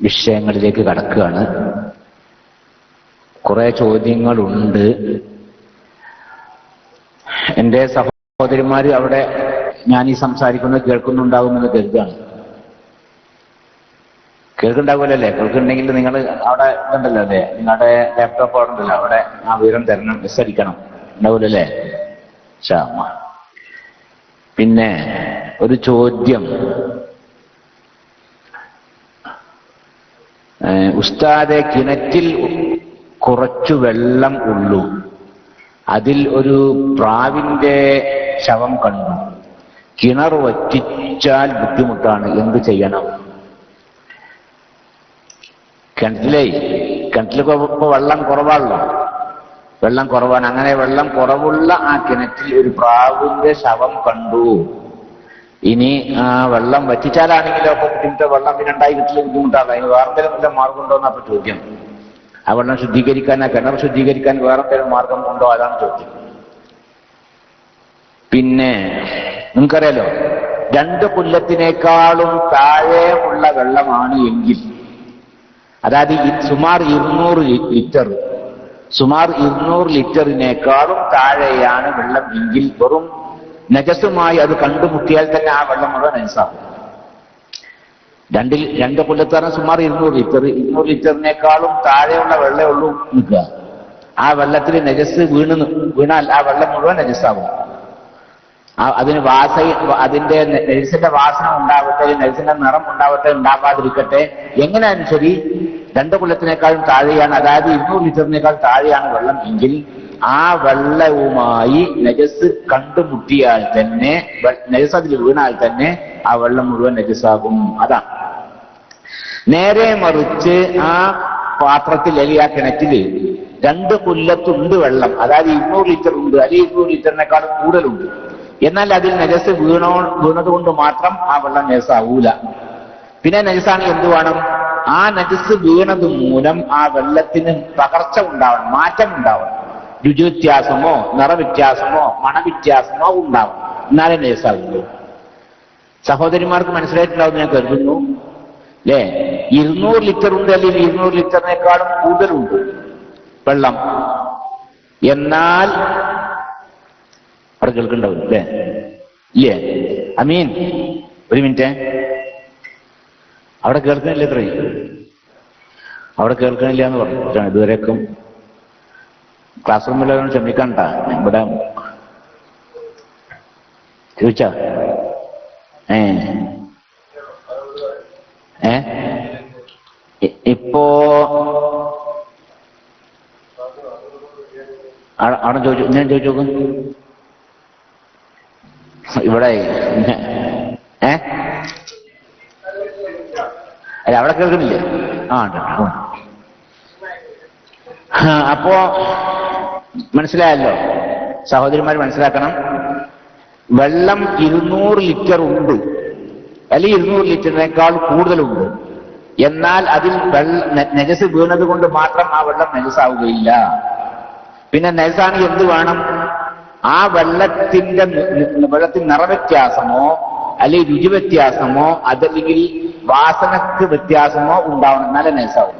വിഷയങ്ങളിലേക്ക് കടക്കുകയാണ്. കുറെ ചോദ്യങ്ങളുണ്ട്. എൻ്റെ സഹോദരിമാര് അവിടെ ഞാൻ ഈ സംസാരിക്കുന്നത് കേൾക്കുന്നുണ്ടാകുമെന്ന് കരുതാണ്. കേൾക്കുന്നുണ്ടാകുമല്ലേ? കേൾക്കുന്നുണ്ടെങ്കിൽ നിങ്ങൾ അവിടെ ഇതുണ്ടല്ലോ അല്ലേ, നിങ്ങളുടെ ലാപ്ടോപ്പ് അവിടെ ഉണ്ടല്ലോ, അവിടെ ആ വിവരം തരണം, വിസ്തരിക്കണം. ഉണ്ടാവില്ലല്ലേ? പിന്നെ ഒരു ചോദ്യം, ഉസ്താദെ, കിണറ്റിൽ കുറച്ചു വെള്ളം ഉള്ളൂ, അതിൽ ഒരു പ്രാവിന്റെ ശവം കണ്ടു, കിണർ വറ്റിച്ചാൽ ബുദ്ധിമുട്ടാണ്, എന്ത് ചെയ്യണം? കിണറ്റിലേക്ക് ഇപ്പൊ വെള്ളം കുറവാണല്ലോ, വെള്ളം കുറവാണ്. അങ്ങനെ വെള്ളം കുറവുള്ള ആ കിണറ്റിൽ ഒരു പ്രാവിന്റെ ശവം കണ്ടു. ഇനി ആ വെള്ളം വറ്റിച്ചാലാണെങ്കിലോ അപ്പൊ ബുദ്ധിമുട്ട്, വെള്ളം പിന്നെ ഉണ്ടായി കിട്ടില്ല, ബുദ്ധിമുട്ടാണ്. അതിന് വേറെന്തെങ്കിലും മാർഗം ഉണ്ടോന്നാ അപ്പൊ ചോദ്യം. ആ വെള്ളം ശുദ്ധീകരിക്കാൻ, ആ കിണർ ശുദ്ധീകരിക്കാൻ വേറെന്തെങ്കിലും മാർഗം ഉണ്ടോ, അതാണ് ചോദ്യം. പിന്നെ നിങ്ങൾക്കറിയാലോ, 2 കൊല്ലത്തിനേക്കാളും താഴെ ഉള്ള വെള്ളമാണ് എങ്കിൽ, അതായത് സുമാർ 200 ലിറ്റർ, സുമാർ 200 ലിറ്ററിനേക്കാളും താഴെയാണ് വെള്ളം എങ്കിൽ വെറും നജസുമായി അത് കണ്ടുമുട്ടിയാൽ തന്നെ ആ വെള്ളം മുഴുവൻ നജസാകും. 2 കൊല്ലത്താണ് സുമാർ 200 ലിറ്റർ. 200 ലിറ്ററിനേക്കാളും താഴെയുള്ള വെള്ളമേ ഉള്ളൂ നിൽക്കുക. ആ വെള്ളത്തിൽ നജസ് വീണാൽ ആ വെള്ളം മുഴുവൻ നജസാകും. അതിന് അതിന്റെ നജസിന്റെ വാസന ഉണ്ടാവട്ടെ, നജസിന്റെ നിറം ഉണ്ടാവട്ടെ, ഉണ്ടാകാതിരിക്കട്ടെ, എങ്ങനെയാലും ശരി 2 കൊല്ലത്തിനേക്കാളും താഴെയാണ്, അതായത് 200 ലിറ്ററിനേക്കാൾ താഴെയാണ് വെള്ളം എങ്കിൽ ആ വെള്ളവുമായി നജസ് കണ്ടുമുട്ടിയാൽ തന്നെ, നജസ് അതിൽ വീണാൽ തന്നെ ആ വെള്ളം മുഴുവൻ നജസാകും. അതാണ്. നേരെ മറിച്ച് ആ പാത്രത്തിൽ അല്ലെങ്കിൽ ആ കിണറ്റില് 2 കൊല്ലത്തുണ്ട് വെള്ളം, അതായത് 200 ലിറ്റർ ഉണ്ട്, അല്ലെങ്കിൽ 200 ലിറ്ററിനേക്കാളും കൂടുതലുണ്ട്, എന്നാൽ അതിൽ നജസ് വീണത് കൊണ്ട് മാത്രം ആ വെള്ളം നജസാവൂല. പിന്നെ നജസാണ് എന്ത് വേണം? ആ നജസ് വീണത് മൂലം ആ വെള്ളത്തിന് പകർച്ച ഉണ്ടാവണം, മാറ്റം ഉണ്ടാവണം. രുചിവ്യത്യാസമോ നിറവ്യത്യാസമോ മണവ്യത്യാസമോ ഉണ്ടാവണം, എന്നാലേ നജസാവുള്ളൂ. സഹോദരിമാർക്ക് മനസ്സിലായിട്ടുണ്ടാവും ഞാൻ കരുതുന്നു അല്ലേ? 200 ലിറ്റർ ഉണ്ട്, അല്ലെങ്കിൽ 200 ലിറ്ററിനേക്കാളും കൂടുതലുണ്ട് വെള്ളം, എന്നാൽ അവിടെ കേൾക്കുന്നുണ്ടാവും അല്ലേ? ഇല്ലേ അമീൻ? ഒരു മിനിറ്റ്, അവിടെ കേൾക്കണില്ല, ഇത്രയും അവിടെ കേൾക്കണില്ല എന്ന് പറഞ്ഞിട്ടാണ് ഇതുവരെയൊക്കെ. ക്ലാസ് റൂമിലൊന്നും ക്ഷമിക്കണ്ട, ഇവിടെ ചോദിച്ചാ ഇപ്പോ അവിടെ ചോദിച്ചു, ഞാൻ ചോദിച്ചു നോക്കും ഇവിടെ. അല്ല, അവിടെ കേൾക്കുന്നില്ലേ? അപ്പോ മനസ്സിലായല്ലോ സഹോദരിമാർ, മനസ്സിലാക്കണം. വെള്ളം 200 ലിറ്റർ ഉണ്ട്, അല്ലെങ്കിൽ 200 ലിറ്ററിനേക്കാൾ കൂടുതലുണ്ട്, എന്നാൽ അതിൽ നജസ് വീണത് കൊണ്ട് മാത്രം ആ വെള്ളം നജസാവുകയില്ല. പിന്നെ നജസാണ് എന്ത് വേണം? ആ വെള്ളത്തിൽ നിറവ്യത്യാസമോ അല്ലെങ്കിൽ രുചി വ്യത്യാസമോ അതല്ലെങ്കിൽ വാസനക്ക് വ്യത്യാസമോ ഉണ്ടാവണം, എന്നാലേ നജസാവും.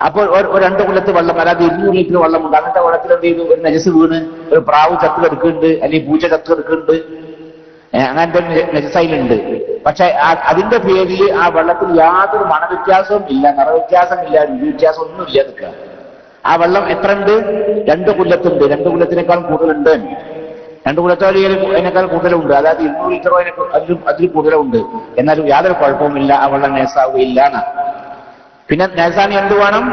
അപ്പോൾ ഒരു 2 കൊല്ലത്ത് വെള്ളം, അതായത് 200 ലിറ്റർ വെള്ളമുണ്ട്, അങ്ങനത്തെ വെള്ളത്തിൽ എന്ത് ചെയ്തു? ഒരു നജസ് വീണ് ഒരു പ്രാവ് ചത്ത് കിടക്കുന്നുണ്ട്, അല്ലെങ്കിൽ പൂച്ച ചത്ത് കിടക്കുന്നുണ്ട്, അങ്ങനത്തെ നജസയിലുണ്ട്. പക്ഷെ അതിന്റെ പേരിൽ ആ വെള്ളത്തിൽ യാതൊരു മണവ്യത്യാസവും ഇല്ല, നിറവ്യത്യാസം ഇല്ല, രുചി വ്യത്യാസം ഒന്നും ഇല്ല നിൽക്കുക. ആ വെള്ളം എത്ര ഉണ്ട്? 2 കൊല്ലത്തുണ്ട്, 2 കൊല്ലത്തിനേക്കാൾ കൂടുതലുണ്ട്, 2 കൊല്ലത്തേക്കാൾ കൂടുതലുണ്ട്, അതായത് 200 ലിറ്ററോ അതിൽ കൂടുതലുണ്ട്, എന്നാലും യാതൊരു കുഴപ്പവുമില്ല, ആ വെള്ളം നജസാവുകയില്ല എന്നാണ്. പിന്നെ നജസാന് എന്ത് വേണം?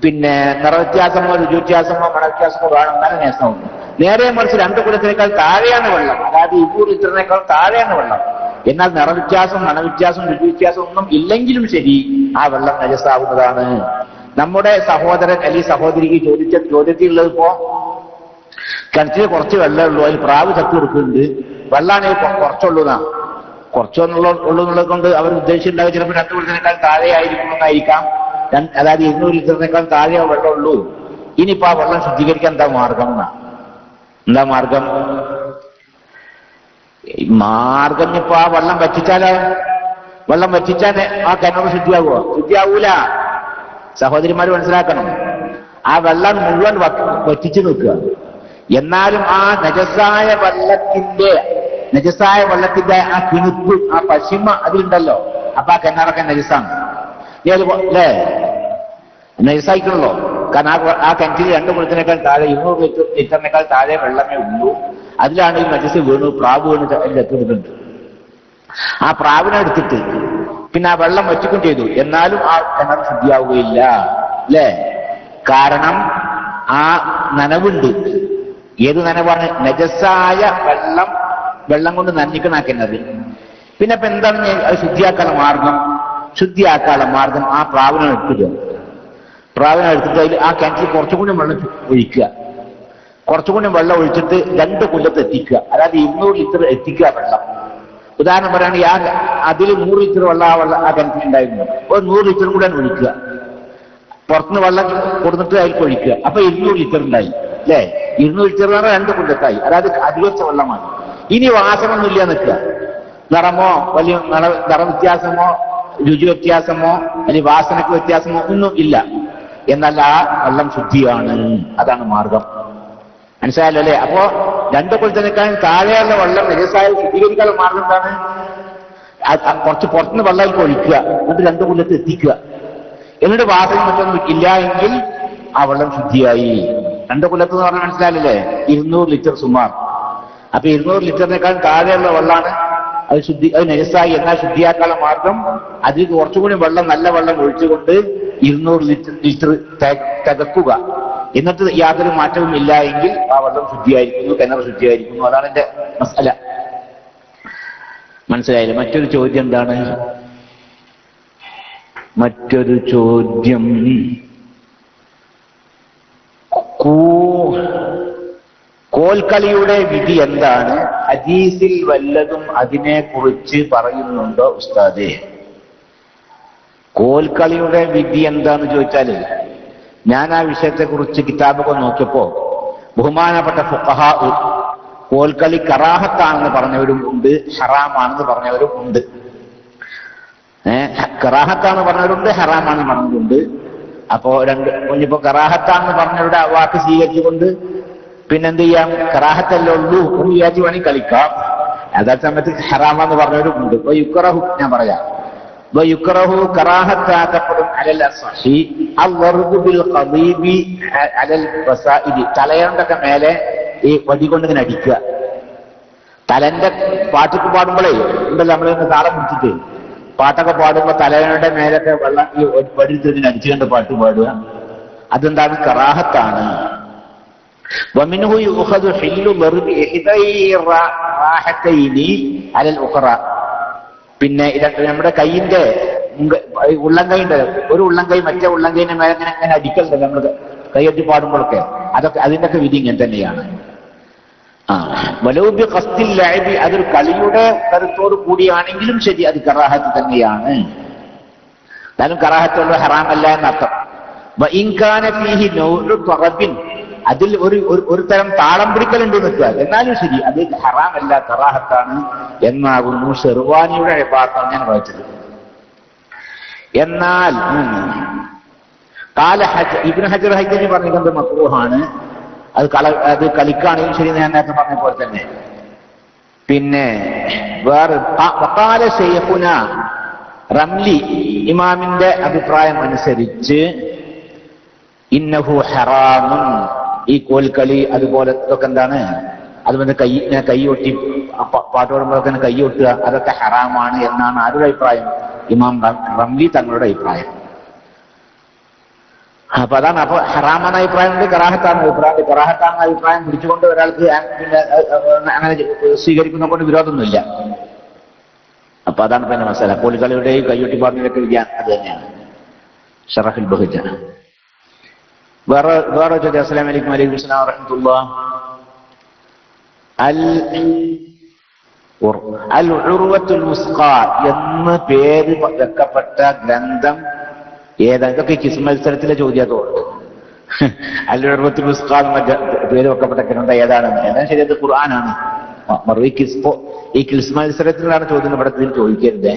പിന്നെ നിറവ്യത്യാസമോ രുചി വ്യത്യാസമോ മണവ്യത്യാസമോ വേണം, എന്നാലും നജസാവുന്നു. നേരെ മറിച്ച് 2 കൊല്ലത്തിനേക്കാൾ താഴെയാണ് വെള്ളം, അതായത് 200 ലിറ്ററിനേക്കാൾ താഴെയാണ് വെള്ളം, എന്നാൽ നിറവ്യത്യാസം മണവ്യത്യാസം രുചി വ്യത്യാസം ഒന്നും ഇല്ലെങ്കിലും ശരി ആ വെള്ളം നജസാവുന്നതാണ്. നമ്മുടെ സഹോദരൻ അല്ലെങ്കിൽ സഹോദരിക്ക് ചോദിച്ച ചോദ്യത്തിലുള്ളത് ഇപ്പോ കിണറ്റിൽ കുറച്ച് വെള്ളമേ ഉള്ളൂ, അതിൽ പ്രാവ് ചത്തു കൊടുക്കുന്നുണ്ട്, വെള്ളമാണെങ്കിൽ കുറച്ചുള്ളൂന്നാ. കുറച്ചുള്ളത് കൊണ്ട് അവർ ഉദ്ദേശിച്ചിട്ടുണ്ടാകും ചിലപ്പോൾ 2 കൊല്ലത്തിനേക്കാൾ താഴെ ആയിരിക്കാം, അതായത് 200 ലിറ്ററിനേക്കാൾ താഴെ വെള്ളമുള്ളൂ. ഇനിയിപ്പോ ആ വെള്ളം ശുദ്ധീകരിക്കാൻ എന്താ മാർഗം? എന്താ മാർഗം? ഇനിയിപ്പോ ആ വെള്ളം വറ്റിച്ചാലോ? വെള്ളം വറ്റിച്ചാൽ ആ കിണർ ശുദ്ധിയാകുമോ? ശുദ്ധിയാവൂല. സഹോദരിമാർ മനസ്സിലാക്കണം. ആ വെള്ളം മുഴുവൻ വറ്റിച്ചു നിൽക്കുക. എന്നാലും ആ നജസായ വെള്ളത്തിന്റെ ആ കിണുപ്പ്, ആ പശിമ അതിലുണ്ടല്ലോ. അപ്പൊ ആ കിണറൊക്കെ നജസാണ് അല്ലേ? നജസായിക്കണല്ലോ. കാരണം ആ കിണറ്റിൽ 2 കുളത്തിനേക്കാൾ താഴെ 200 ലിറ്ററിനേക്കാൾ താഴെ വെള്ളമേ ഉള്ളൂ. അതിലാണ് ഈ നജസ് വീണു, പ്രാവ് വീണ് എത്തുന്നുണ്ട്. ആ പ്രാവിനെ എടുത്തിട്ട് പിന്നെ ആ വെള്ളം വറ്റിക്കും ചെയ്തു. എന്നാലും ആ കിണർ ശുദ്ധിയാവുകയില്ല അല്ലേ? കാരണം ആ നനവുണ്ട്. ഏത് നനവാണ്? നജസായ വെള്ളം കൊണ്ട് നനഞ്ഞിക്കണം ആ കിണർ. പിന്നെ ഇപ്പൊ എന്താണ് അത് ശുദ്ധിയാക്കാനുള്ള മാർഗം? ആ പ്രാവിനെ എടുത്തിട്ട് അതിൽ ആ കിണറ്റിൽ കുറച്ചുകൂടി വെള്ളം ഒഴിക്കുക. കുറച്ചുകൂടി വെള്ളം ഒഴിച്ചിട്ട് 2 കൊല്ലത്ത് എത്തിക്കുക. അതായത് 200 ലിറ്റർ എത്തിക്കുക വെള്ളം. ഉദാഹരണം പറയുകയാണെങ്കിൽ അതിൽ 100 ലിറ്റർ വെള്ളം ആ കിണറ്റിലുണ്ടായിരുന്നു. ഒരു 100 ലിറ്റർ കൂടെ ഒഴിക്കുക. പുറത്തുനിന്ന് വെള്ളം കൊടുത്തിട്ട് അതിൽ ഒഴിക്കുക. അപ്പൊ 200 ലിറ്റർ ഉണ്ടായി അല്ലേ? 200 ലിറ്റർ എന്ന് പറഞ്ഞാൽ 2 കൊല്ലത്തായി. അതായത് അധികച്ച വെള്ളമാണ്. ഇനി വാസനൊന്നുമില്ല നിൽക്കുക. നിറമോ വലിയ നിറ വ്യത്യാസമോ രുചി വ്യത്യാസമോ അല്ലെങ്കിൽ വാസനക്ക് വ്യത്യാസമോ ഒന്നും ഇല്ല. എന്നാൽ ആ വെള്ളം ശുദ്ധിയാണ്. അതാണ് മാർഗം. മനസ്സിലായല്ലോ അല്ലേ? അപ്പോ 2 കൊല്ലത്തിനേക്കാൾ താഴെയുള്ള വെള്ളം നജസായ ശുദ്ധീകരിക്കാനുള്ള മാർഗം എന്താണ്? കുറച്ച് പുറത്തുനിന്ന് വെള്ളം ഒഴിക്കുക, എന്നിട്ട് 2 കൊല്ലത്ത് എത്തിക്കുക. എന്നിട്ട് വാസന മറ്റൊന്നും ഇല്ല എങ്കിൽ ആ വെള്ളം ശുദ്ധിയായി. 2 കൊല്ലത്ത് എന്ന് പറഞ്ഞാൽ മനസ്സിലായല്ലേ? 200 ലിറ്റർ സുമാർ. അപ്പൊ 200 ലിറ്ററിനേക്കാൾ താഴെയുള്ള വെള്ളമാണ് അത് നജസായി. എന്നാൽ ശുദ്ധിയാക്കാനുള്ള മാർഗം അതിൽ കുറച്ചുകൂടി നല്ല വെള്ളം ഒഴിച്ചുകൊണ്ട് 200 ലിറ്റർ തികക്കുക. എന്നിട്ട് യാതൊരു മാറ്റവും ഇല്ല എങ്കിൽ ആ വെള്ളം ശുദ്ധിയായിരിക്കുന്നു, കിണർ ശുദ്ധിയായിരിക്കുന്നു. അതാണ് എന്റെ മസാല. മനസ്സിലായില്ലേ? മറ്റൊരു ചോദ്യം എന്താണ്? കോൽക്കളിയുടെ വിധി എന്താണ്? ഹദീസിൽ വല്ലതും അതിനെ കുറിച്ച് പറയുന്നുണ്ടോ ഉസ്താദേ? കോൽക്കളിയുടെ വിധി എന്താന്ന് ചോദിച്ചാല്, ഞാൻ ആ വിഷയത്തെ കുറിച്ച് കിതാബൊക്കെ നോക്കിയപ്പോ ബഹുമാനപ്പെട്ട ഫുഖഹാ കോൽക്കളി കറാഹത്താണെന്ന് പറഞ്ഞവരും ഉണ്ട്, ഹറാമാണെന്ന് പറഞ്ഞവരും ഉണ്ട്. കറാഹത്താണെന്ന് പറഞ്ഞവരുണ്ട്, ഹറാമാണെന്ന് പറഞ്ഞവരുണ്ട്. അപ്പോ ഇനിയിപ്പോ കറാഹത്താണെന്ന് പറഞ്ഞവരുടെ ആ വാക്ക് സ്വീകരിച്ചുകൊണ്ട് പിന്നെന്ത് ചെയ്യാം? കറാഹത്തല്ലേ ഉള്ളൂ എന്ന് വിചാരിച്ച് വേണമെങ്കിൽ കളിക്കാം. അതേ സമയത്ത് ഹറാമാന്ന് പറഞ്ഞവരും ഉണ്ട്. ഇപ്പൊ യുക്റഹു ഞാൻ പറയാം. യുക്റഹു കറാഹത്താക്കപ്പെടും അലൽ അസ്ഹി അൽദർബു ബിൽ ഖദീബി അലൽ വസാഇദി. തലയണ്ടൊക്കെ മേലെ ഈ വടി കൊണ്ട് ഇങ്ങനെ അടിക്കുക. തലന്റെ പാട്ടൊക്കെ പാടുമ്പോഴേ ഉണ്ടല്ലോ, നമ്മളിങ്ങനെ താളം പിടിച്ചിട്ട് പാട്ടൊക്കെ പാടുമ്പോ തലയുടെ മേലൊക്കെ വെള്ളം ഈ വടി തിരിഞ്ഞ് അടിച്ചുകൊണ്ട് പാട്ട് പാടുക. അതെന്താണ്? കറാഹത്താണ്. വമിൻഹു യുഖദു ഹില്ലു ദർബി ഇഹ്ദൈ റാഹതൈനി അലൽ ഉഖറ. പിന്നെ നമ്മുടെ കൈയിന്റെ ഉള്ളംകൈന്റെ ഒരു ഉള്ളംകൈ മറ്റേ ഉള്ളംകൈന്റെ മേലെ ഇങ്ങനെ അടിക്കലുണ്ടല്ലോ നമ്മൾ കൈയടി പാടുമ്പോഴൊക്കെ. അതിന്റെ ഒക്കെ വിധി ഇങ്ങനെ തന്നെയാണ്. വലൗബി ഖസ്ദിൽ ലഅബി, അതൊരു കളിയുടെ കരുത്തോട് കൂടിയാണെങ്കിലും ശരി അത് കറാഹത്ത് തന്നെയാണ്. എന്നാലും കറാഹത്തുള്ള ഹറാമല്ല എന്നർത്ഥം. വഇൻ കാന ഫീഹി നൗഉ തറബിൻ, അതിൽ ഒരു തരം താളം പിടിക്കലുണ്ട് നിൽക്കുക. എന്നാലും ശരി അത് ഹറാമല്ല, കറാഹത്താണ് എന്നാകുന്നു ഷെർവാനിയുടെ ഇബാറത്താണ് ഞാൻ വായിച്ചത്. എന്നാൽ ഇബ്നു ഹജർ ഹൈതമി പറഞ്ഞിട്ടുണ്ട് മക്റൂഹാണ്. അത് കളിക്കാണെങ്കിലും ശരി, ഞാൻ നേരത്തെ പറഞ്ഞ പോലെ തന്നെ. പിന്നെ വേറെ വഖാല ശൈഖുന റംലി ഇമാമിന്റെ അഭിപ്രായം അനുസരിച്ച് ഇന്നഹു ഹറാമുൻ, ഈ കോൽക്കളി അതുപോലെ ഇതൊക്കെ എന്താണ്, അതുപോലെ കൈയൊട്ടി പാട്ട് പാടുമ്പോഴൊക്കെ കൈയൊട്ടുക, അതൊക്കെ ഹറാമാണ് എന്നാണ് ആരുടെ അഭിപ്രായം? ഇമാം റംലി തങ്ങളുടെ അഭിപ്രായം. അപ്പൊ അതാണ്. അപ്പൊ ഹറാമാണ് അഭിപ്രായമുണ്ട്, കറാഹത്താണ് അഭിപ്രായം. കറാഹത്താണ് അഭിപ്രായം പിടിച്ചുകൊണ്ട് ഒരാൾക്ക് പിന്നെ അങ്ങനെ സ്വീകരിക്കുന്ന കൊണ്ട് വിരോധമൊന്നുമില്ല. അപ്പൊ അതാണ് പിന്നെ മസാല. കോൽക്കളിയുടെയും കൈയൊട്ടി പാടുന്നതിലൊക്കെ വിദ്യ അത് തന്നെയാണ്. ഷറഹുൽ ബഹജ. വേറെ ചോദ്യം. അസ്സലാമു അലൈക്കും. വലൈക്കും അസ്സലാം വറഹ്മത്തുള്ളാഹി. അൽ ഉർവത്തുൽ വുസ്ഖാ എന്ന് പേര് വെക്കപ്പെട്ട ഗ്രന്ഥം ഏതാ? ഇതൊക്കെ കിസ് മത്സരത്തിലെ ചോദ്യത്തോണ്ട്. അൽ ഉർവത്തുൽ വുസ്ഖാ പേര് വെക്കപ്പെട്ട ഗ്രന്ഥം ഏതാണെന്ന്. എന്നാൽ ശരി, അത് ഖുർആനാണ്. ഈ കിസ് മത്സരത്തിലാണ് ചോദ്യം, ഇവിടെ ചോദിക്കരുതേ.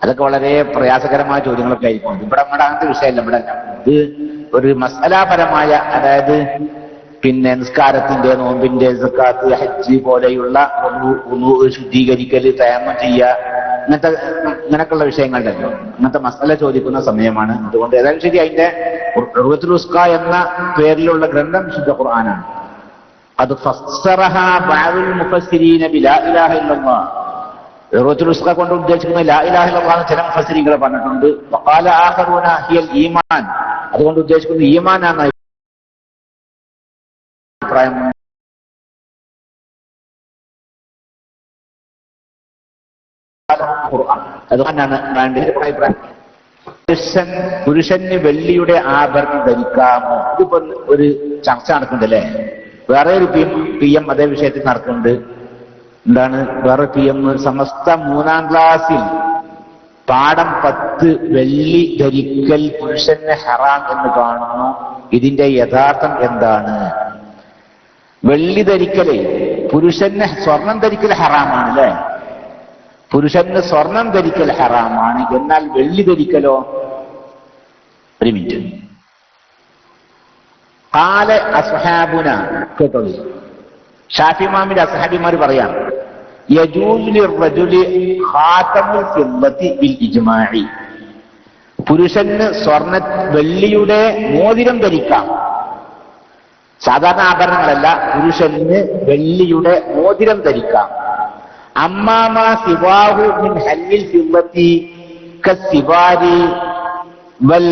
അതൊക്കെ വളരെ പ്രയാസകരമായ ചോദ്യങ്ങളൊക്കെ ആയിരിക്കും. ഇവിടെ നമ്മുടെ അങ്ങനത്തെ വിഷയമല്ല. ഇവിടെ ഇത് ഒരു മസലാപരമായ, അതായത് പിന്നെ നിസ്കാരത്തിന്റെ, നോമ്പിന്റെ, സക്കാത്ത്, ഹജ്ജ് പോലെയുള്ള ശുദ്ധീകരിക്കൽ, തയമ്മം ചെയ്യുക, ഇങ്ങനെയൊക്കെയുള്ള വിഷയങ്ങളുണ്ടല്ലോ. അങ്ങനത്തെ മസല ചോദിക്കുന്ന സമയമാണ്. അതുകൊണ്ട് ഏതായാലും ശരി, അതിന്റെ ഉർവത്തുൽ ഉസ്ക എന്ന പേരിലുള്ള ഗ്രന്ഥം വിശുദ്ധ ഖുർആനാണ്. അത് ഫസ്സറഹ ബഅദുൽ മുഫസ്സിരീന ബിലാ ഇലാഹ ഇല്ലല്ലാഹ്. ഉർവത്തുൽ ഉസ്ക കൊണ്ട് ഉദ്ദേശിക്കുന്നത് ലാ ഇലാഹ ഇല്ലല്ലാഹ് ചില മുഫസ്സിരീങ്ങൾ പറഞ്ഞിട്ടുണ്ട്. വഖാല ആഖറൂന ഹിയൽ ഈമാൻ, അതുകൊണ്ട് ഉദ്ദേശിക്കുന്നത് ഈമാനാണ് അഭിപ്രായം. അതുകൊണ്ടാണ് അഭിപ്രായം. പുരുഷന് വെള്ളിയുടെ ആഭരണം ധരിക്കാമോ? ഇതിപ്പോ ഒരു ചർച്ച നടക്കുന്നുണ്ടല്ലേ. വേറെ ഒരു PM അതേ വിഷയത്തിൽ നടക്കുന്നുണ്ട്. എന്താണ് വേറെ PM? സമസ്ത 3ാം ക്ലാസ്സിൽ പാഠം 10 വെള്ളി ധരിക്കൽ പുരുഷന് ഹറാം എന്ന് കാണുന്നു. ഇതിന്റെ യഥാർത്ഥം എന്താണ്? വെള്ളി ധരിക്കല് പുരുഷന്, സ്വർണം ധരിക്കൽ ഹറാമാണ് അല്ലേ? പുരുഷന് സ്വർണം ധരിക്കൽ ഹറാമാണ്. എന്നാൽ വെള്ളി ധരിക്കലോ? ഒരു മിനിറ്റ്. ഖാല അസ്ഹാബുന, കേട്ടോളൂ, ഷാഫി ഇമാമിന്റെ അസ്ഹാബിമാർ പറയാം, യജൂസു ലിർറജുലി ഖാതമുൽ ഫിദ്ദത്തി ബിൽ ഇജ്മാഇ, പുരുഷന് വെള്ളിയുടെ മോതിരം ധരിക്കാം. സാധാരണ ആഭരണങ്ങളല്ല, പുരുഷന് വെള്ളിയുടെ മോതിരം ധരിക്കാം. അമ്മാമ സിവാഹു മിൻ ഹല്ലിൽ ഫിദ്ദത്തി കസ്സിവാരി വൽ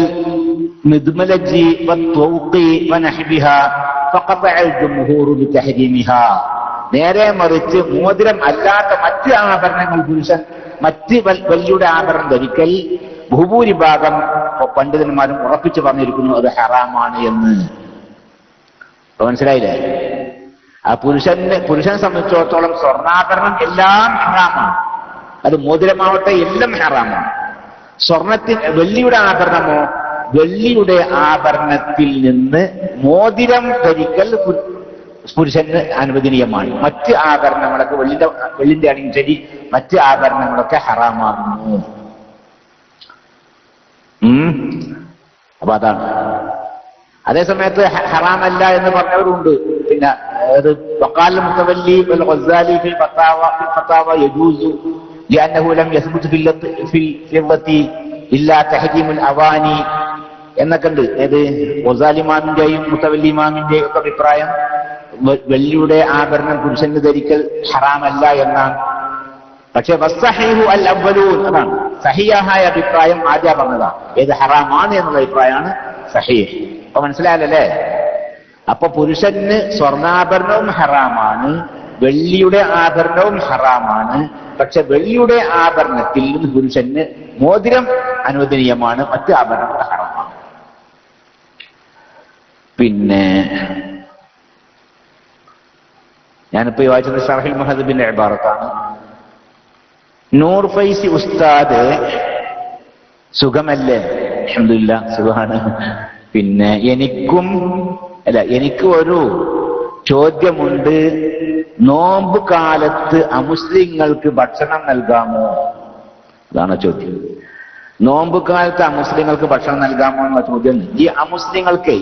മിദ്മലജി വത്വഖി വനഹ്ബിഹാ ഫഖതഅൽ ജംഹൂറു ബിതഹരീമിഹാ. നേരെ മറിച്ച് മോതിരം അല്ലാത്ത മറ്റ് ആഭരണങ്ങൾ മറ്റ് വെള്ളിയുടെ ആഭരണം ധരിക്കൽ ബഹുഭൂരിഭാഗം പണ്ഡിതന്മാരും ഉറപ്പിച്ചു പറഞ്ഞിരിക്കുന്നു അത് ഹറാമാണ് എന്ന്. മനസ്സിലായില്ലേ? ആ പുരുഷനെ സംബന്ധിച്ചിടത്തോളം സ്വർണ്ണാഭരണം എല്ലാം ഹറാമാണ്. അത് മോതിരമാവട്ടെ എല്ലാം ഹറാമാണ്. വെള്ളിയുടെ ആഭരണമോ, വെള്ളിയുടെ ആഭരണത്തിൽ നിന്ന് മോതിരം ധരിക്കൽ പുരുഷന് അനുവദനീയമാണ്. മറ്റ് ആഭരണങ്ങളൊക്കെ വെള്ളിന്റെ ആണെങ്കിൽ ശരി, മറ്റ് ആഭരണങ്ങളൊക്കെ ഹറാമാകുന്നു. അപ്പൊ അതാണ്. അതേസമയത്ത് ഹറാമല്ല എന്ന് പറഞ്ഞവരുണ്ട്. പിന്നെ വഖാല മുത്തവല്ലി വൽ ഗസാലി ഫിൽ ഫതാവ യജൂസു لأنه لم يثبت في الفضة إلا تحريم الأواني എന്നൊക്കെ ഉണ്ട്. ഏത് ഗസാലി ഇമാമിന്റെയും മുത്തവല്ലി ഇമാമിന്റെയും ഒക്കെ അഭിപ്രായം വെള്ളിയുടെ ആഭരണം പുരുഷന് ധരിക്കൽ ഹറാമല്ല എന്നാണ്. പക്ഷെ വസ്സഹീഹു അൽ അവ്വലൂൻ, അതാണ് സഹിയായ അഭിപ്രായം. ആദ്യം പറഞ്ഞതാണ് ഏത് ഹറാമാണ് എന്നുള്ള അഭിപ്രായമാണ് സഹീഹ്. അപ്പൊ മനസ്സിലായല്ലേ? അപ്പൊ പുരുഷന് സ്വർണ്ണാഭരണവും ഹറാമാണ്, വെള്ളിയുടെ ആഭരണവും ഹറാമാണ്. പക്ഷെ വെള്ളിയുടെ ആഭരണത്തിൽ നിന്ന് പുരുഷന് മോതിരം അനുവദനീയമാണ്, മറ്റ് ആഭരണങ്ങൾ ഹറാമാണ്. പിന്നെ ഞാനിപ്പോ വായിച്ചത് ഷർഹുൽ മുഹദ്ദിബിന്റെ ഇബാറത്താണ്. നൂർ ഫൈസി ഉസ്താദ്, സുഖമല്ലേ? അൽഹംദുലില്ലാ സുഖമാണ്. പിന്നെ എനിക്ക് ഒരു ചോദ്യമുണ്ട്. നോമ്പ് കാലത്ത് അമുസ്ലിങ്ങൾക്ക് ഭക്ഷണം നൽകാമോ? അതാണ് ചോദ്യം. നോമ്പ് കാലത്ത് അമുസ്ലിങ്ങൾക്ക് ഭക്ഷണം നൽകാമോ എന്ന ചോദ്യം. ഈ അമുസ്ലിങ്ങൾക്ക്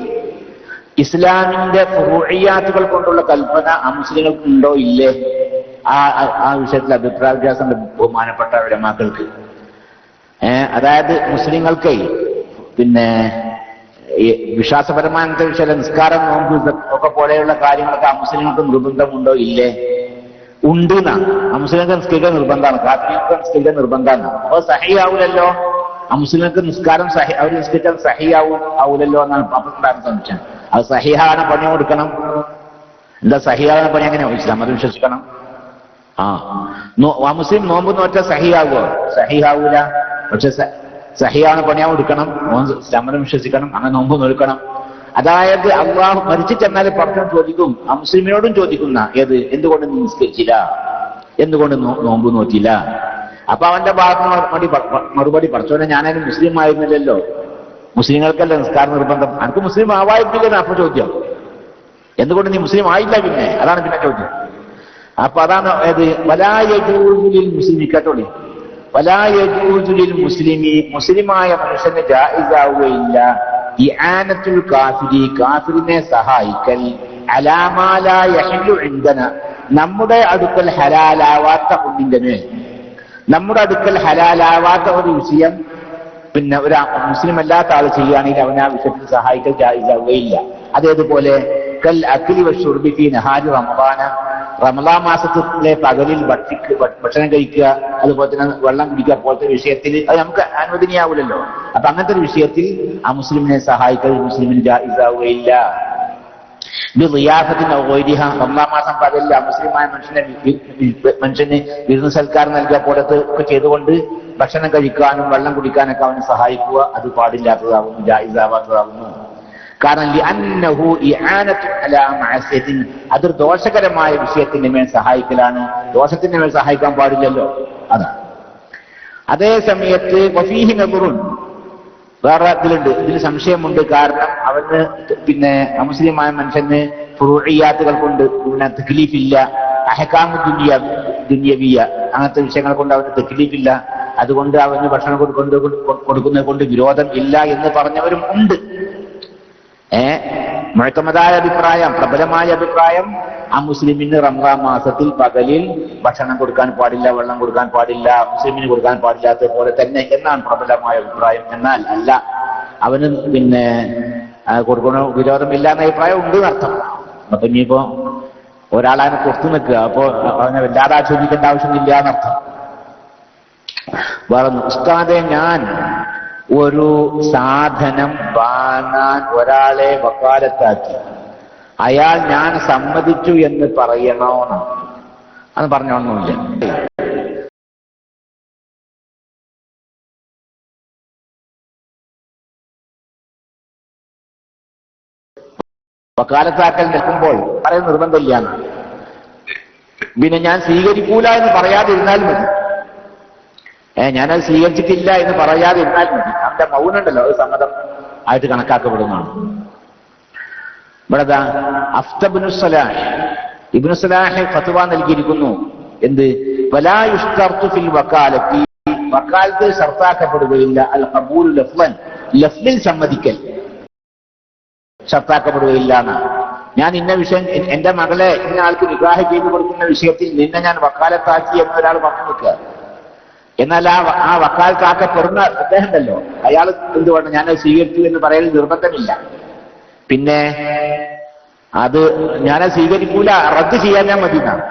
ഇസ്ലാമിന്റെ ഫുറൂഇയാത്തുകൾ കൊണ്ടുള്ള കൽപ്പന അമുസ്ലിങ്ങൾക്ക് ഉണ്ടോ ഇല്ലേ? ആ വിഷയത്തിൽ അഭിപ്രായ വ്യത്യാസം ബഹുമാനപ്പെട്ട ഉലമാക്കൾക്ക്. അതായത് മുസ്ലിങ്ങൾക്ക് പിന്നെ വിശ്വാസപരമായ വിഷയം നിസ്കാരം, നോമ്പ് ഒക്കെ പോലെയുള്ള കാര്യങ്ങളൊക്കെ അമുസ്ലിങ്ങൾക്ക് നിർബന്ധമുണ്ടോ ഇല്ലേ? ഉണ്ട് എന്നാ. അമുസ്ലിങ്ങൾക്ക് നിസ്കരിക്കാൻ നിർബന്ധമാണ്, കാഫിർക്ക് നിസ്കരിക്കാൻ നിർബന്ധമാണ്. അപ്പൊ സഹിയാവൂലല്ലോ. അമുസ്ലിങ്ങൾക്ക് നിസ്കാരം അവർ നിസ്കരിക്കാൻ സഹിയാവൂലല്ലോ എന്നാണ് അപ്പൊ ഉണ്ടാകുന്ന സംശയം. അത് സഹിഹാന പണി കൊടുക്കണം. എന്താ സഹിഹാന പണി? എങ്ങനെ ഇസ്ലാം അത് വിശ്വസിക്കണം. മുസ്ലിം നോമ്പ് നോറ്റാൽ സഹിയാവോ? സഹിയാവൂല. പക്ഷെ സഹിയാണ് പണിയാവ് എടുക്കണം, ഇസ്ലാമിനെ വിശ്വസിക്കണം, അങ്ങനെ നോമ്പ് നോക്കണം. അതായത് അള്ളാഹു മരിച്ചു ചെന്നാൽ പടച്ചവൻ ചോദിക്കും, ആ മുസ്ലിമിനോടും ചോദിക്കുന്ന എന്തുകൊണ്ട് നീ നിസ്കരിച്ചില്ല, എന്തുകൊണ്ട് നോമ്പ് നോക്കിയില്ല? അപ്പൊ അവന്റെ ഭാഗത്ത് മറുപടി പടച്ചവനെ ഞാനതിന് മുസ്ലിം ആയിരുന്നില്ലല്ലോ, മുസ്ലിങ്ങൾക്കല്ല നിസ്കാരം നിർബന്ധം, എനിക്ക് മുസ്ലിം ആവായിരുന്നില്ലെന്ന് അപ്പൊ ചോദ്യം. എന്തുകൊണ്ട് നീ മുസ്ലിം ആയില്ല പിന്നെ? അതാണ് പിന്നെ ചോദ്യം. അപ്പൊ അതാണ് വലാ യജൂസു ലിൽ മുസ്ലിമി, കേട്ടോളി, വലാ യജൂസു ലിൽ മുസ്ലിമി മുസ്ലിമായ മനുഷ്യന് ജായിസാവുകയില്ല ഇആനത്തുൽ കാഫിരി കാഫിറിനെ സഹായിക്കൽ അലാ മാ ലാ യഹില്ലു ഇൻദന നമ്മുടെ അടുക്കൽ ഹലാലാവാത്ത ഒന്നിന്റെ മേൽ നമ്മുടെ അടുക്കൽ ഹലാലാവാത്ത ഒരു വിഷയം പിന്നെ ഒരു മുസ്ലിം അല്ലാത്ത ആൾ ചെയ്യുകയാണെങ്കിൽ അവനെ ആ വിഷയത്തിൽ സഹായിക്കൽ ജായിസാവുകയില്ല. അതേതുപോലെ കൽ അക്ലി വശുർബി ഫീ നഹാരി റമളാന റമളാൻ മാസത്തിലെ പകലിൽ ഭക്ഷണം കഴിക്കുക അതുപോലെ തന്നെ വെള്ളം കുടിക്കുക പോലത്തെ വിഷയത്തിൽ അത് നമുക്ക് അനുവദനീയാവില്ലല്ലോ. അപ്പൊ അങ്ങനത്തെ ഒരു വിഷയത്തിൽ ആ മുസ്ലിമിനെ സഹായിക്കൽ മുസ്ലിമിന് ജായിസാവുകയില്ല. റമളാൻ മാസം പകലിൽ മുസ്ലിമായ മനുഷ്യന് വിരുന്ന് സൽക്കാരം നൽകുക പോലത്തെ ഒക്കെ ചെയ്തുകൊണ്ട് ഭക്ഷണം കഴിക്കാനും വെള്ളം കുടിക്കാനൊക്കെ അവന് സഹായിക്കുക അത് പാടില്ലാത്തതാകുന്നു, ജായിസാവാത്തതാകുന്നു. കാരണം അതൊരു ദോഷകരമായ വിഷയത്തിന്റെ മേൽ സഹായിക്കലാണ്, ദോഷത്തിന്റെ മേൽ സഹായിക്കാൻ പാടില്ലല്ലോ. അതാണ്. അതേ സമയത്ത് വഫീഹി നദറുൻ വേറെ ഇതിലുണ്ട്, ഇതിൽ സംശയമുണ്ട്. കാരണം അവന് പിന്നെ അമുസ്ലിമായ മനുഷ്യന് ഫുറൂഇയാത്തുകൾ കൊണ്ട് പിന്നെ തക്ലീഫില്ല, അഹ്കാമു ദുനിയവിയ അങ്ങനത്തെ വിഷയങ്ങൾ കൊണ്ട് അവന് തക്ലീഫില്ല, അതുകൊണ്ട് അവന് ഭക്ഷണം കൊടുക്കുന്നത് കൊണ്ട് വിരോധം ഇല്ല എന്ന് പറഞ്ഞവരും ഉണ്ട്. മുഅ്തമദായ അഭിപ്രായം, പ്രബലമായ അഭിപ്രായം ആ മുസ്ലിമിന് റമളാൻ മാസത്തിൽ പകലിൽ ഭക്ഷണം കൊടുക്കാൻ പാടില്ല, വെള്ളം കൊടുക്കാൻ പാടില്ല, മുസ്ലിമിന് കൊടുക്കാൻ പാടില്ലാത്ത പോലെ തന്നെ എന്നാണ് പ്രബലമായ അഭിപ്രായം. എന്നാൽ അല്ല, അവന് പിന്നെ കൊടുക്കണ വിരോധമില്ല എന്ന അഭിപ്രായം ഉണ്ട് എന്നർത്ഥം. അപ്പൊ ഇനിയിപ്പോ ഒരാളതിനെ കൊടുത്തു നിൽക്കുക, അപ്പോ അവനെ വല്ലാതെ ആക്ഷേപിക്കേണ്ട ആവശ്യമില്ല എന്നർത്ഥം. വേറെ ഉസ്താദെ, ഞാൻ ഒരു സാധനം വാങ്ങാൻ ഒരാളെ വക്കാലത്താക്കി, അയാൾ ഞാൻ സമ്മതിച്ചു എന്ന് പറയണോന്ന് അത് പറഞ്ഞോണമെന്നില്ല. വക്കാലത്താക്കൽ നിൽക്കുമ്പോൾ പറയാൻ നിർബന്ധമില്ല. പിന്നെ ഞാൻ സ്വീകരിക്കൂല എന്ന് പറയാതിരുന്നാൽ മതി, ഞാനത് സ്വീകരിച്ചിട്ടില്ല എന്ന് പറയാതിരുന്നാൽ മതി. അവന്റെ മൗനുണ്ടല്ലോ അത് സമ്മതം ആയിട്ട് കണക്കാക്കപ്പെടുന്നതാണ്. ഇവിടെ ഇബ്നു സലാഹ് ഫത്വ നൽകിയിരിക്കുന്നു. എന്ത്? വലാ യുഷ്തർതു ഫിൽ വക്കാലത്തി, വക്കാലത്ത് ഷർത്താക്കപ്പെടുകയില്ല. അൽ ഖബൂൽ ലഫ്ളൻ, ലഫ്ളിൽ സമ്മതിക്കൽ ഷർത്താക്കപ്പെടുകയില്ല എന്നാണ്. ഞാൻ ഇന്ന വിഷയം, എന്റെ മകളെ ഇന്ന ആൾക്ക് നിക്കാഹ് ചെയ്തു കൊടുക്കുന്ന വിഷയത്തിൽ നിന്നെ ഞാൻ വക്കാലത്താക്കി എന്നൊരാൾ പറഞ്ഞു നിൽക്കുക. എന്നാൽ ആ വക്കാലത്താക്കപ്പെടുന്ന അദ്ദേഹം ഉണ്ടല്ലോ, അയാൾ എന്തുകൊണ്ട് ഞാനത് സ്വീകരിച്ചു എന്ന് പറയൽ നിർബന്ധമില്ല. പിന്നെ അത് ഞാനത് സ്വീകരിക്കൂല, റദ്ദ് ചെയ്യാൻ ഞാൻ മതി എന്നാണ്.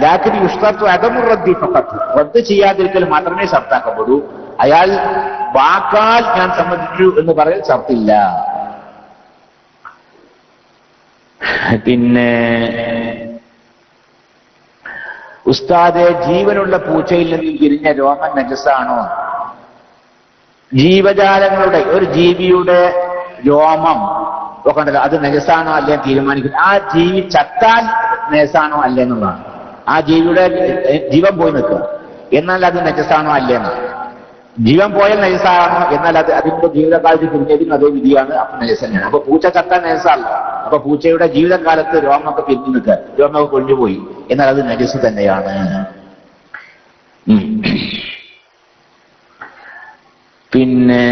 ലാക്കിന് യുഷ്തർത്തു അദമു റദ്ദി ഫഖത്ത്, റദ്ദ് ചെയ്യാതിരിക്കൽ മാത്രമേ ഷർത്താക്കപ്പെടൂ. അയാൾ വാക്കാൽ ഞാൻ സമ്മതിച്ചു എന്ന് പറയൽ ഷർത്തില്ല. പിന്നെ ഉസ്താദെ, ജീവനുള്ള പൂച്ചയിൽ നിന്ന് വിരിഞ്ഞ രോമം നജസാണോ? ജീവജാലങ്ങളുടെ ഒരു ജീവിയുടെ രോമം ഒക്കെ ഉണ്ടല്ലോ, അത് നജസാണോ അല്ലേ തീരുമാനിക്കുന്നത്. ആ ജീവി ചത്താൽ നജസാണോ അല്ലേ എന്നുള്ളതാണ്. ആ ജീവിയുടെ ജീവൻ പോയി നിൽക്കുക, എന്നാൽ അത് നജസാണോ അല്ലേന്നാണ്. ജീവൻ പോയാൽ നജസാണോ, എന്നാൽ അത് അതിന്റെ ജീവിതകാലത്ത് പിരിഞ്ഞതും അതേ വിധിയാണ്. അപ്പൊ നജസ് തന്നെയാണ്. അപ്പൊ പൂച്ച ചത്താൻ നജസല്ല. അപ്പൊ പൂച്ചയുടെ ജീവിതകാലത്ത് രോമമൊക്കെ പിരിഞ്ഞു നിൽക്കുക, രോമമൊക്കെ കൊണ്ടുപോയി, എന്നാൽ അത് നജസ് തന്നെയാണ്. പിന്നെ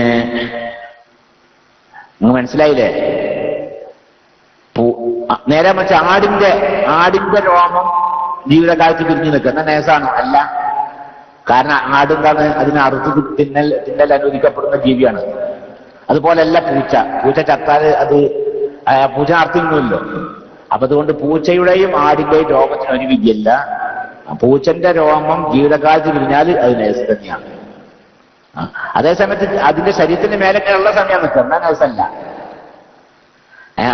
മനസ്സിലായില്ലേ? നേരെ മറിച്ച് ആടിന്റെ രോമം ജീവിതകാലത്ത് പിരിഞ്ഞു നിൽക്കുക, എന്നാൽ നജസാണോ? അല്ല. കാരണം ആടെന്താണ്? അതിന് അറുത്ത് തിന്നൽ അനുവദിക്കപ്പെടുന്ന ജീവിയാണ്. അതുപോലെയല്ല പൂച്ച ചത്താൽ അത് പൂച്ച അർത്ഥിക്കുമല്ലോ. അപ്പൊ അതുകൊണ്ട് പൂച്ചയുടെയും ആടിന്റെയും രോമത്തിന് ഒരു വിധിയല്ല. പൂച്ചന്റെ രോമം ജീവിതകാലത്ത് പിരിഞ്ഞാൽ അത് നജസ് തന്നെയാണ്. അതേസമയത്ത് അതിന്റെ ശരീരത്തിന്റെ മേലൊക്കെ ഉള്ള സമയം നിൽക്കുക, എന്നാൽ നജസല്ല.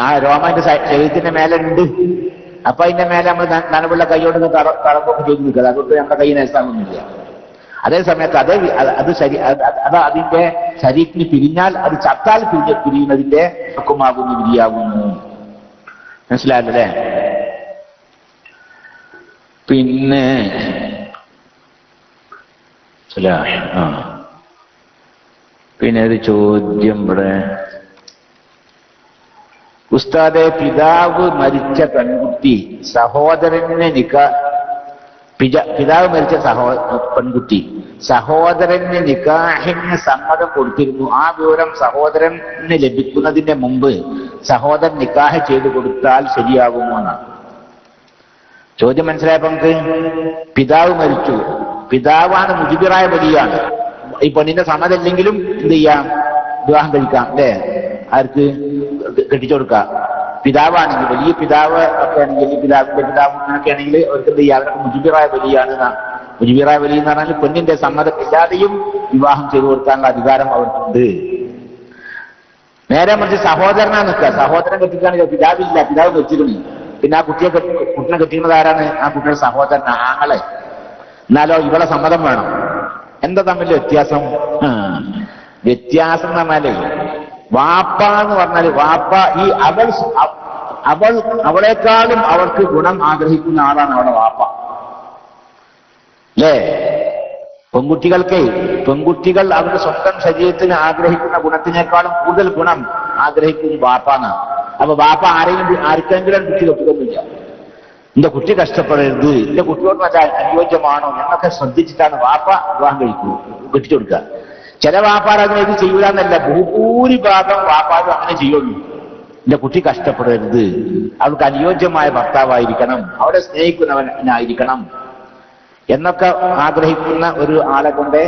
ആ രോമന്റെ ശരീരത്തിന്റെ മേലെ ഉണ്ട്, അപ്പൊ അതിന്റെ മേലെ നമ്മൾ നനവുള്ള കൈയോട് തടമ്പൊക്കെ ചെയ്ത് നിൽക്കുക, അതുകൊണ്ട് നമ്മുടെ കൈ നജസാകുന്നില്ല. അതേ സമയത്ത് അത് അതിന്റെ ശരീരത്തിന് പിരിഞ്ഞാൽ, അത് ചത്താൽ പിരിയുന്നതിന്റെ ഹുക്കുമാകുന്നു, വിധിയാകുന്നു. മനസ്സിലായല്ലേ? പിന്നെ ഒരു ചോദ്യം ഇവിടെ. ഉസ്താദെ, പിതാവ് മരിച്ച പെൺകുട്ടി പിതാവ് മരിച്ച പെൺകുട്ടി സഹോദരന് നിക്കാഹിന് സമ്മതം കൊടുത്തിരുന്നു, ആ വിവരം സഹോദരന് ലഭിക്കുന്നതിന്റെ മുമ്പ് സഹോദരൻ നിക്കാഹ് ചെയ്തു കൊടുത്താൽ ശരിയാകുമോ എന്നാണ് ചോദ്യം. മനസ്സിലായപ്പോ നമുക്ക് പിതാവ് മരിച്ചു, പിതാവാണ് മുജിബിറായ വലിയാണ്, ഈ പെണ്ണിന്റെ സമ്മതമില്ലെങ്കിലും എന്ത് ചെയ്യാം, വിവാഹം കഴിക്കാം അല്ലേ, ആർക്ക് കെട്ടിച്ചു കൊടുക്കാം. പിതാവാണെങ്കിൽ വലിയ പിതാവ് ഒക്കെ ആണെങ്കിൽ, പിതാവിന്റെ പിതാവ് അങ്ങനെയൊക്കെ ആണെങ്കിൽ അവർക്ക് എന്ത് ചെയ്യാം, അവർക്ക് മുജിബിറായ വലിയാണ്. മുജിബിറായ വലി എന്ന് പറഞ്ഞാൽ പെണ്ണിന്റെ സമ്മതം ഇല്ലാതെയും വിവാഹം ചെയ്തു കൊടുക്കാനുള്ള അധികാരം അവർക്കുണ്ട്. നേരെ മറിച്ച് സഹോദരനാ നിൽക്കുക, സഹോദരൻ കെട്ടിക്കാണെങ്കിൽ പിതാവില്ല, പിതാവ് വെച്ചിരുന്നു, പിന്നെ ആ കുട്ടിനെ കെട്ടിക്കുന്നത് ആരാണ്, ആ കുട്ടിയുടെ സഹോദരൻ ആങ്ങളെ. എന്നാലോ ഇവളെ സമ്മതം വേണം. എന്താ തമ്മിൽ വ്യത്യാസം? വ്യത്യാസം എന്ന് പറഞ്ഞാലേ, വാപ്പ എന്ന് പറഞ്ഞാല് വാപ്പ ഈ അവളെക്കാളും അവൾക്ക് ഗുണം ആഗ്രഹിക്കുന്ന ആളാണ് അവളുടെ വാപ്പ അല്ലേ. പെൺകുട്ടികൾ അവരുടെ സ്വന്തം ശരീരത്തിന് ആഗ്രഹിക്കുന്ന ഗുണത്തിനേക്കാളും കൂടുതൽ ഗുണം ആഗ്രഹിക്കുന്ന വാപ്പാണ്. അപ്പൊ വാപ്പ ആർക്കെങ്കിലും കുട്ടി കെട്ടിക്കൊന്നില്ല, എന്റെ കുട്ടി കഷ്ടപ്പെടരുത്, എന്റെ കുട്ടിയോട് നല്ല അനുയോജ്യമാണോ എന്നൊക്കെ ശ്രദ്ധിച്ചിട്ടാണ് വാപ്പ വിവാഹം കെട്ടിച്ചു കൊടുക്കുക. ചില വാപ്പാരങ്ങനെ ഇത് ചെയ്യൂലെന്നല്ല, ഭൂരിഭാഗം വാപ്പാരും അങ്ങനെ ചെയ്യുള്ളൂ. എന്റെ കുട്ടി കഷ്ടപ്പെടരുത്, അവൾക്ക് അനുയോജ്യമായ ഭർത്താവായിരിക്കണം, അവരെ സ്നേഹിക്കുന്നവനായിരിക്കണം എന്നൊക്കെ ആഗ്രഹിക്കുന്ന ഒരു ആളെ കൊണ്ട്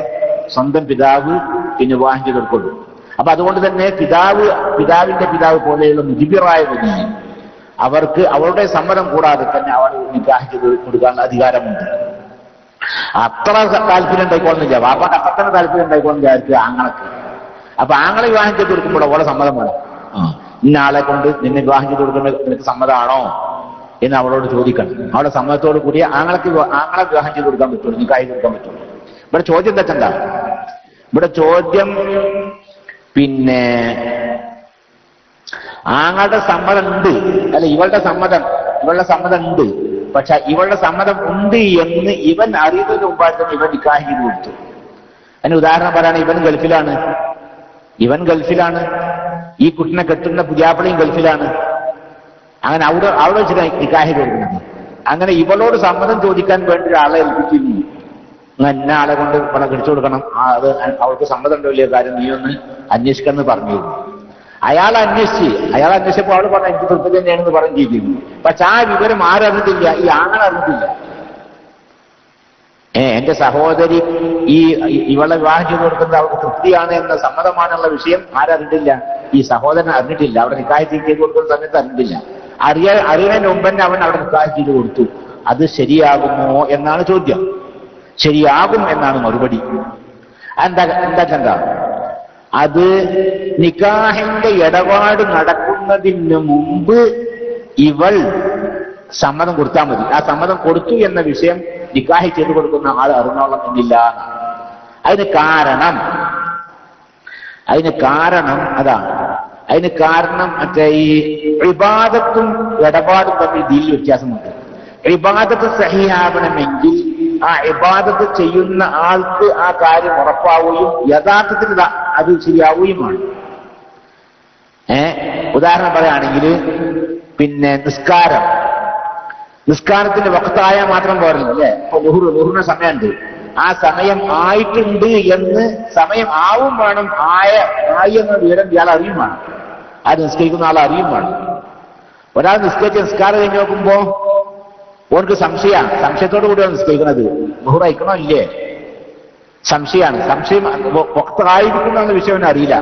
സ്വന്തം പിതാവ് പിന്നെ വിവാഹം ചെയ്ത് കൊടുക്കുള്ളൂ. അപ്പൊ അതുകൊണ്ട് തന്നെ പിതാവിന്റെ പിതാവ് പോലെയുള്ള മുജിബിറായ വലിയ അവർക്ക് അവളുടെ സമ്മതം കൂടാതെ തന്നെ അവൾ നിക്കാഹ് ചെയ്ത് കൊടുക്കാനുള്ള അധികാരമുണ്ട്. അത്ര താല്പര്യം ഉണ്ടായിക്കോളുന്നില്ല, വാപ്പാക്ക് അത്ര താല്പര്യം ഉണ്ടായിക്കോളുന്നില്ല ആർക്ക്, ആങ്ങളക്ക്. അപ്പൊ ആങ്ങളെ വിവാഹം ചെയ്ത് കൊടുക്കുമ്പോൾ അവളെ സമ്മതം വേണം. ഇന്ന ആളെ കൊണ്ട് നിന്നെ വിവാഹം ചെയ്ത് കൊടുക്കുന്ന നിനക്ക് സമ്മതമാണോ എന്ന് അവളോട് ചോദിക്കണം. അവളുടെ സമ്മതത്തോട് കൂടി ആങ്ങളെ വിവാഹം ചെയ്ത് കൊടുക്കാൻ പറ്റുള്ളൂ, നിക്കാഹ് കൊടുക്കാൻ പറ്റുള്ളൂ. ഇവിടെ ചോദ്യം തെറ്റണ്ട. ഇവിടെ ചോദ്യം പിന്നെ ആങ്ങളുടെ സമ്മതം ഉണ്ട്, അല്ല ഇവളുടെ സമ്മതം ഉണ്ട്. പക്ഷെ ഇവളുടെ സമ്മതം ഉണ്ട് എന്ന് ഇവൻ അറിയുന്നതിന് മുമ്പായിട്ട് ഇവൻ നിക്കാഹ് ചെയ്ത് കൊടുത്തു. അതിന് ഉദാഹരണം പറയാണ്, ഇവൻ ഗൾഫിലാണ്, ഈ കുട്ടിനെ കെട്ടുന്ന പുതിയാപ്പിളയും ഗൾഫിലാണ്. അങ്ങനെ അവിടെ വെച്ച് നിക്കാഹ് ചെയ്ത് കൊടുക്കുന്നത്. അങ്ങനെ ഇവളോട് സമ്മതം ചോദിക്കാൻ വേണ്ടി ഒരാളെ ഏൽപ്പിച്ചിരുന്നു, എന്ന ആളെ കൊണ്ട് ഇവിടെ കെട്ടിച്ചു കൊടുക്കണം, അത് അവൾക്ക് സമ്മതം ഉണ്ടോ ഇല്ലയോ കാര്യം നീ ഒന്ന് അന്വേഷിക്കാന്ന് പറഞ്ഞിരുന്നു. അയാൾ അന്വേഷിച്ചപ്പോൾ അവൾ പറഞ്ഞ എനിക്ക് തൃപ്തി തന്നെയാണെന്ന് പറഞ്ഞു ചെയ്തിരുന്നു. പക്ഷെ ആ വിവരം ആരറിഞ്ഞിട്ടില്ല, ഈ ആങ്ങളെ അറിഞ്ഞിട്ടില്ല. എന്റെ സഹോദരി ഇവളെ വിവാഹം ചെയ്ത് കൊടുക്കുന്നത് അവൾക്ക് തൃപ്തിയാണ് എന്ന സമ്മതമാണെന്നുള്ള വിഷയം ആരറിഞ്ഞിട്ടില്ല, ഈ സഹോദരൻ അറിഞ്ഞിട്ടില്ല. അവിടെ നിക്കാഹ് ചെയ്ത് കൊടുക്കുന്ന സമയത്ത് അറിഞ്ഞിട്ടില്ല. അറിയുന്നതിന് മുമ്പ് തന്നെ അവൻ അവിടെ നിക്കാഹ് ചെയ്ത് കൊടുത്തു. അത് ശരിയാകുമോ എന്നാണ് ചോദ്യം. ശരിയാകും എന്നാണ് മറുപടി. എന്താ അത് നിക്കാഹിന്റെ ഇടപാട് നടക്കുന്നതിന് മുമ്പ് ഇവൾ സമ്മതം കൊടുത്താൽ മതി. ആ സമ്മതം കൊടുത്തു എന്ന വിഷയം നിക്കാഹ് ചെയ്തു കൊടുക്കുന്ന ആൾ അറിഞ്ഞോളം എന്നില്ല. അതിന് കാരണം മറ്റേ ഈ ഇബാദത്തും ഇടപാടും തമ്മിൽ ദീനിൽ വ്യത്യാസമുണ്ട്. ഇബാദത്ത് സഹിയാവണമെങ്കിൽ ആ ഇബാദത്ത് ചെയ്യുന്ന ആൾക്ക് ആ കാര്യം ഉറപ്പാവുകയും യഥാർത്ഥത്തിൽ അത് ശരിയാവുകയുമാണ്. ഉദാഹരണം പറയുകയാണെങ്കിൽ പിന്നെ നിസ്കാരത്തിന്റെ വക്തായ മാത്രം പോരല്ലോ അല്ലെ. ഇപ്പൊ ലുഹറിന് സമയമുണ്ട്, ആ സമയം ആയിട്ടുണ്ട് എന്ന് സമയം ആവും വേണം, ആയി എന്ന വിവരം ഇയാൾ അറിയും വേണം, അത് നിസ്കരിക്കുന്ന ആൾ അറിയും വേണം. ഒരാൾ നിസ്കാരം കഴിഞ്ഞ് നോക്കുമ്പോ ഓർക്ക് സംശയത്തോടു കൂടിയാണ് നിസ്കരിക്കുന്നത്, ലുഹർ അയക്കണോ ഇല്ലേ, സംശയം വക്തായിരിക്കുന്ന വിഷയം അറിയില്ല.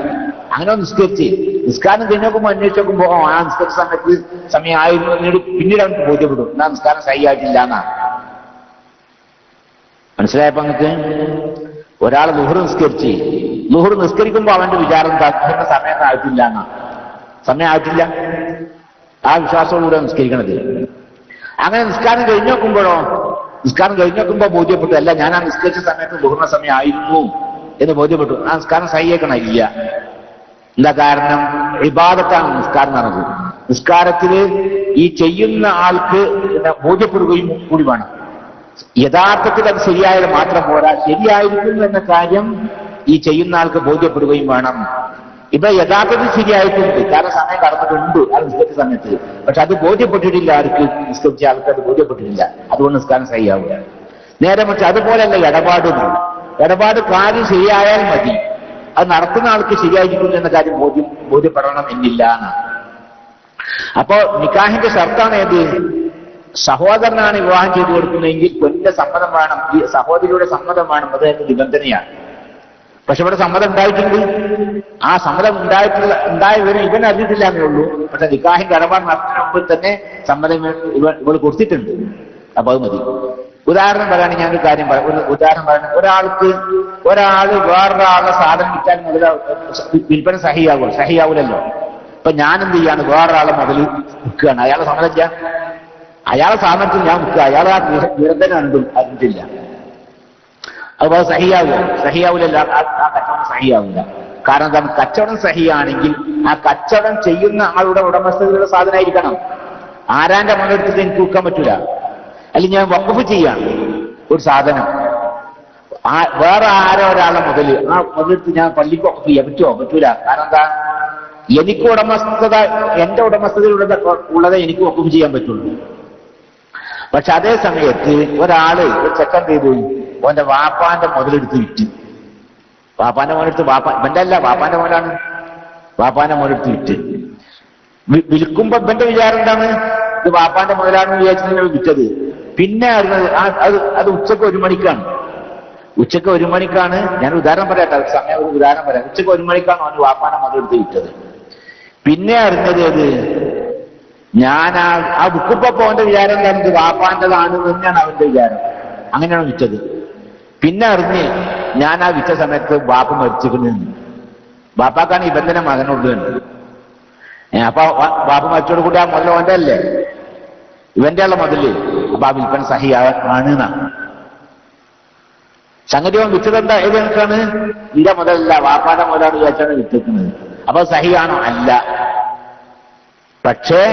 അങ്ങനെ നിസ്കാരം കഴിഞ്ഞ് നോക്കുമ്പോ അന്വേഷിച്ച് നോക്കുമ്പോ ആ നിസ്കരിച്ച സമയത്ത് സമയം ആയിരുന്നു പിന്നീട് അവർക്ക് ബോധ്യപ്പെടും എന്നാ നിസ്കാരം സഹിയായിട്ടില്ല എന്നാണ്. മനസ്സിലായപ്പോ നിങ്ങൾക്ക്? ഒരാൾ ലുഹർ നിസ്കരിക്കുമ്പോ അവന്റെ വിചാരം സമയം ആയിട്ടില്ല, ആ വിശ്വാസത്തോടുകൂടെ നിസ്കരിക്കണത്. അങ്ങനെ നിസ്കാരം കഴിഞ്ഞ് നോക്കുമ്പോ ബോധ്യപ്പെട്ടു, അല്ല ഞാൻ ആ നിസ്കരിച്ച സമയത്ത് ലുഹറിന്റെ സമയം ആയിരുന്നു എന്ന് ബോധ്യപ്പെട്ടു, ആ നിസ്കാരം സഹിയേക്കണില്ല. എന്താ കാരണം? ഇബാദത്താണ് നിസ്കാരം നടന്നത്. നിസ്കാരത്തില് ഈ ചെയ്യുന്ന ആൾക്ക് ബോധ്യപ്പെടുകയും കൂടി വേണം. യഥാർത്ഥത്തിൽ അത് ശരിയായത് മാത്രം പോരാ, ശരിയായിരിക്കുന്നു എന്ന കാര്യം ഈ ചെയ്യുന്ന ആൾക്ക് ബോധ്യപ്പെടുകയും വേണം. ഇപ്പൊ യഥാർത്ഥത്തിൽ ശരിയായിട്ടുണ്ട്, കാരണം സമയം കടന്നിട്ടുണ്ട് അത് നിസ്കരിച്ച സമയത്ത്. പക്ഷെ അത് ബോധ്യപ്പെട്ടിട്ടില്ല, ആർക്ക് നിസ്കരിച്ച ആൾക്ക് അത് ബോധ്യപ്പെട്ടിട്ടില്ല, അതുകൊണ്ട് നിസ്കാരം സഹിയാവുക. നേരെ മറിച്ച് അതുപോലെയല്ല ഇടപാട് കാര്യം ശരിയായാൽ മതി, അത് നടത്തുന്ന ആൾക്ക് ശരിയായിരിക്കുന്നു എന്ന കാര്യം ബോധ്യപ്പെടണം എന്നില്ല എന്നാണ്. അപ്പോ നിക്കാഹിന്റെ ഷർത്താണ് ഏത്? സഹോദരനാണ് വിവാഹം ചെയ്തു കൊടുക്കുന്നതെങ്കിൽ പെണ്ണിന്റെ സമ്മതം വേണം, ഈ സഹോദരിയുടെ സമ്മതം വേണം, അത് എന്റെ നിബന്ധനയാണ്. പക്ഷെ ഇവിടെ സമ്മതം ഉണ്ടായിട്ടുണ്ട്. ആ സമ്മതം ഉണ്ടായ വിവരം ഇവൻ അറിഞ്ഞിട്ടില്ല എന്നേ ഉള്ളൂ. പക്ഷെ നിക്കാഹിന്റെ ഇടപാട് നടത്തുന്ന മുമ്പിൽ തന്നെ സമ്മതം ഇവൾ കൊടുത്തിട്ടുണ്ട്. അപ്പൊ അത് മതി. ഉദാഹരണം പറയുകയാണെങ്കിൽ ഞാനൊരു കാര്യം പറയാം. ഉദാഹരണം പറയുന്നത്, ഒരാള് വേറൊരാളുടെ സാധനം വിറ്റാൽ മുതൽ വിൽപ്പന സഹിയാവൂലല്ലോ. ഇപ്പൊ ഞാൻ എന്ത് ചെയ്യാണ്? വേറൊരാളെ മുതൽ വിൽക്കുകയാണ്. അയാളെ സമ്മതം ചെയ്യാൻ, അയാളെ സാധനത്തിൽ ഞാൻ വിൽക്കുക, അയാൾ ആ നിരന്തരം അറിഞ്ഞിട്ടില്ല. അതുപോലെ സഹിയാവൂലല്ലോ. ആ കച്ചവടം സഹിയാവില്ല. കാരണം എന്താണ്? കച്ചവടം സഹിയാണെങ്കിൽ ആ കച്ചവടം ചെയ്യുന്ന ആളുടെ ഉടമസ്ഥതയിലുള്ള സാധനമായിരിക്കണം. ആരാന്റെ മുതലെടുത്തിട്ട് എനിക്ക് വിൽക്കാൻ പറ്റൂല. അല്ലെങ്കിൽ ഞാൻ വഖഫ് ചെയ്യാണ് ഒരു സാധനം, വേറെ ആരോ ഒരാളെ മുതല്, ആ മുതലെടുത്ത് ഞാൻ പള്ളിക്ക് വഖഫ് ചെയ്യാൻ പറ്റൂല. കാരണം എന്താ? എനിക്ക് ഉടമസ്ഥത, എന്റെ ഉടമസ്ഥതയിലുള്ളതേ എനിക്ക് വഖഫ് ചെയ്യാൻ പറ്റുള്ളൂ. പക്ഷെ അതേ സമയത്ത് ഒരു ചെക്കൻ ചെയ്തു, ഓന്റെ വാപ്പാന്റെ മുതലെടുത്ത് വിറ്റ്, വാപ്പാന്റെ മോനെടുത്ത്, ഇവന്റെ അല്ല, വാപ്പാന്റെ മോനാണ്, വാപ്പാന്റെ മോനെടുത്ത് വിറ്റ്. വിൽക്കുമ്പോ ഇവന്റെ വിചാരം എന്താണ്? ഇത് വാപ്പാന്റെ മുതലാണെന്ന് വിചാരിച്ചിട്ടാണ് വിറ്റത്. പിന്നെ അത് ഉച്ചക്ക് 1 മണിക്കാണ്. ഉച്ചക്ക് 1 മണിക്കാണ്, ഞാൻ ഉദാഹരണം പറയാട്ടെ, സമയം ഒരു ഉദാഹരണം പറയാം. ഉച്ചക്ക് 1 മണിക്കാണ് അവന് വാപ്പാന്റെ മുതലെടുത്ത് വിറ്റത്. പിന്നെ അറിഞ്ഞത് ഏത്? ഞാൻ ആ വിൽക്കുമ്പോ അവന്റെ വിചാരം എന്താണ്? ഇത് വാപ്പാന്റെതാണ് തന്നെയാണ് അവന്റെ വിചാരം. അങ്ങനെയാണ് വിറ്റത്. പിന്നെ അറിഞ്ഞ് ഞാൻ ആ വിറ്റ സമയത്ത് ബാപ്പ മരിച്ചിരിക്കുന്നു. ബാപ്പാക്കാണ് ഇവന്റെ മകനുള്ളൂ. അപ്പൊ ബാപ്പ മരിച്ചോട് കൂടി ആ മുതൽ ഓന്റെ അല്ലേ, ഇവന്റെ ഉള്ള മുതല്. അപ്പൊ ആ വിൽപ്പന സഹിയാണ്. സംഗതി അവൻ വിറ്റതെന്താ? ഏത് കണക്കാണ്? ഇന്റെ മുതലല്ല, വാപ്പാന്റെ മുതലാണ് വിചാരിച്ചാണ് വിറ്റിരിക്കുന്നത്. അപ്പൊ സഹിയാണോ? അല്ല. പക്ഷേ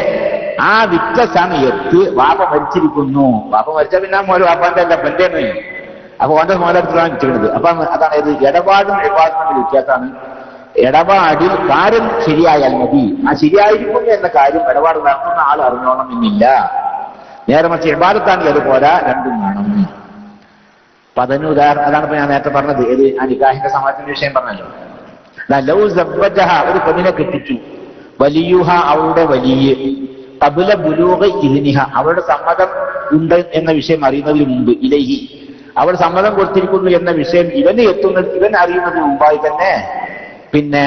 ആ വിറ്റ സമയത്ത് വാപ്പ മരിച്ചിരിക്കുന്നു. വാപ്പ മരിച്ചാൽ പിന്നെ മോല് വാപ്പാന്റെ അല്ല, പെന്റെ. അപ്പൊ ഓന്റെ മോലെടുത്താണ് വിറ്റിരുന്നത്. അപ്പൊ അതാണ് ഇത്. ഇടപാടും തമ്മിൽ വ്യത്യാസമാണ്. ഇടപാടിൽ കാര്യം ശരിയായാൽ മതി. ആ ശരിയായിരിക്കുന്നു എന്ന കാര്യം ഇടപാട് നടത്തുന്ന ആൾ അറിഞ്ഞോണം എന്നില്ല. നേരെ മറിച്ച് ഇബാദത്താണെങ്കിൽ അതുപോലെ രണ്ടും വേണം. അപ്പൊ അതിന് ഉദാഹരണം അതാണ് ഇപ്പൊ ഞാൻ നേരത്തെ പറഞ്ഞത്. ഏത്? ആ നിക്കാഹിന്റെ സമാജത്തിന്റെ വിഷയം പറഞ്ഞല്ലോ. ലൗ സബ്ബജഹ, ഒരു പെണ്ണിനെ കെട്ടിച്ചു, വലിയുഹ, അവളുടെ വലിയ, ഖബ്ല ബുലൂഗി ഇദ്നിഹ, അവളുടെ സമ്മതം ഉണ്ട് എന്ന വിഷയം അറിയുന്നതിന് മുമ്പ്, ഇലൈഹി, അവൾ സമ്മതം കൊടുത്തിരിക്കുന്നു എന്ന വിഷയം ഇവൻ അറിയുന്നതിന് മുമ്പായി തന്നെ പിന്നെ